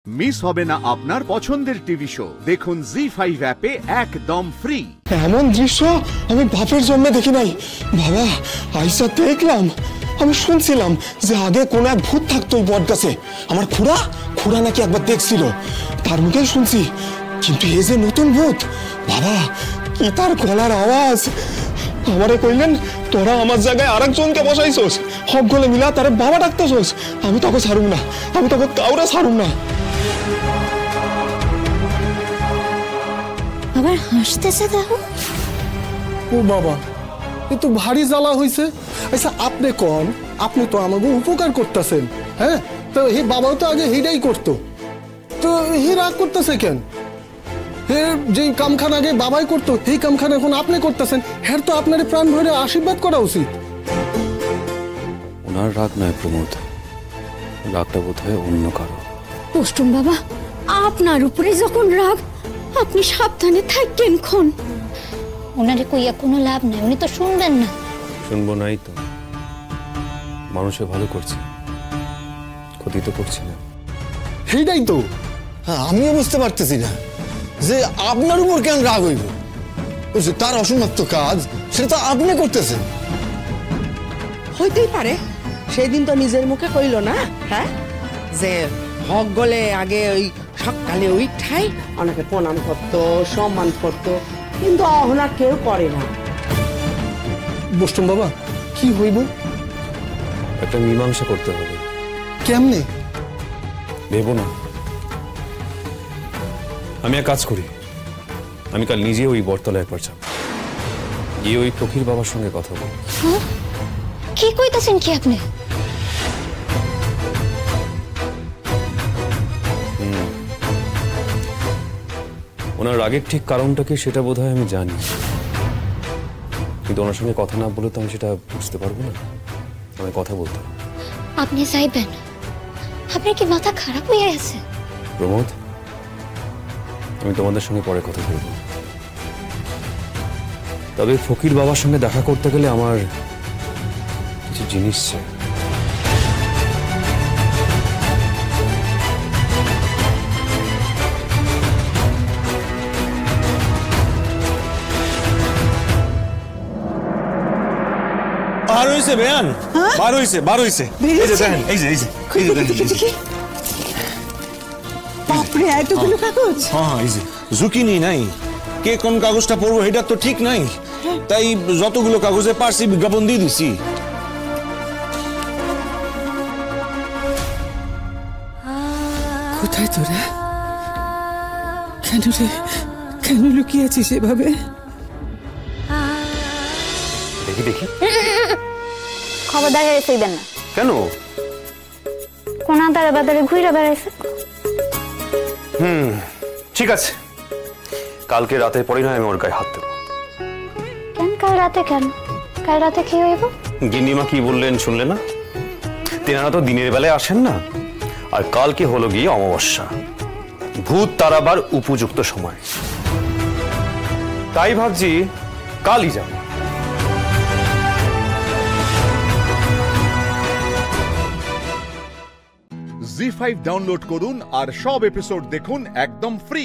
Miss হবে না আপনার পছন্দের টিভি শো। দেখুন জি5 অ্যাপে একদম ফ্রি। এমন দৃশ্য আমি বাপের জন্মে দেখি নাই। বাবা আইসা দেখলাম, আমি শুনছিলাম যে আগে কোন এক ভূত থাকতো ওই বট গাছে। আমার খুড়া নাকি একবার দেখছিল, তার মুখে শুনছি। কিন্তু এই যে নতুন ভূত, বাবা কি তার গলার আওয়াজ! আমারে কইলেন তোরা আমার জায়গায় আরেকজনকে বসাইছস, হক গলে মিলা তারে বাবা ডাকতেছস। আমি তোকে ছাড়ুম না, আমি তোকে কাউরে ছাড়ুম না। আবার হাসতেছে দেখো। ও বাবা, এ তো ভারী জ্বালা হইছে। আচ্ছা আপনি কোন, আপনি তো আমাকে উপকার করতেছেন, হ্যাঁ? তো হে বাবাও তো আগে হেডাই করতো, তো হে রাগ করতেছে কেন? হে যে কামখান আগে বাবাই করতো, এই কামখান এখন আপনি করতেছেন। হ্যাঁ তো আপনার প্রাণ ভরে আশীর্বাদ করা উচিত। ওনার রাগ নয় প্রমোদ, রাগটা বোধ হয় অন্য কারো। পোস্টম বাবা, আপনার উপরে যখন রাগ, আপনি সাবধানে থাকেন। খন ওনারে কইয়া কোনো লাভ নাই, উনি তো শুনবেন না। শুনবো নাই তো, মানুষে ভালো করছে, ক্ষতি তো করছে না। সেইটাই তো আমিও বুঝতে পারতেছি না যে আপনার উপর কেন রাগ হইব। তার অসমাপ্ত কাজ সেটা তো আপনি করতেছেন। হইতেই পারে, সেদিন তো নিজের মুখে কইল না, হ্যাঁ, যে হক গলে আগে ওই সকালে উঠাই অনেকে প্রণাম করতো, সম্মান করতো, কিন্তু অহনা কেউ করে না। বষ্টম বাবা কি হইব? একটা মীমাংসা করতে হবে। কেমনে? ভেবো না, আমি এক কাজ করি, আমি কাল নিজে ওই বটতলা একবার যাব, গিয়ে ওই ফকির বাবার সঙ্গে কথা বল। কি কইতাছেন কি আপনি? ওনার রাগের ঠিক কারণটা কি সেটা বোধহয় আমি জানি, কিন্তু ওনার সঙ্গে কথা না বলে তো আমি সেটা বুঝতে পারবো না। আমি কথা বলতে হবে। আপনি চাইবেন? আপনার কি মাথা খারাপ হয়ে আছে? প্রমোদ, আমি তোমাদের সঙ্গে পরে কথা বলব, তবে ফকির বাবার সঙ্গে দেখা করতে গেলে আমার কিছু জিনিস চাই। বার হইছে বেয়ান, বার হইছে। এই যে দেখেন, এই যে দেখেন। বাপরে, এতগুলো কাগজ! হ্যাঁ, এই যে ঝুঁকি নাই, কে কোন কাগজটা পড়বো এটা তো ঠিক নাই, তাই যতগুলো কাগজে পারছি বিজ্ঞাপন দিয়ে দিছি। কোথায় তোরা? কেন লুকিয়েছিস এভাবে? দেখি খবরদার এসেইবেন না। কেন? কোন আদারে বাদারে ঘুরে বেড়াইছে। ঠিক আছে, কালকে রাতের পরে নয় আমি ওর গায়ে হাত দেবো। কেন কাল রাতে? কেন কাল রাতে কি হইব? গিন্নিমা কি বললেন শুনলে না? তেনারা তো দিনের বেলায় আসেন না, আর কালকে হলো গিয়ে অমাবস্যা, ভূত তাড়াবার উপযুক্ত সময়। তাই ভাবছি কালই যাব। জি5 ডাউনলোড করুন আর সব এপিসোড দেখুন একদম ফ্রি।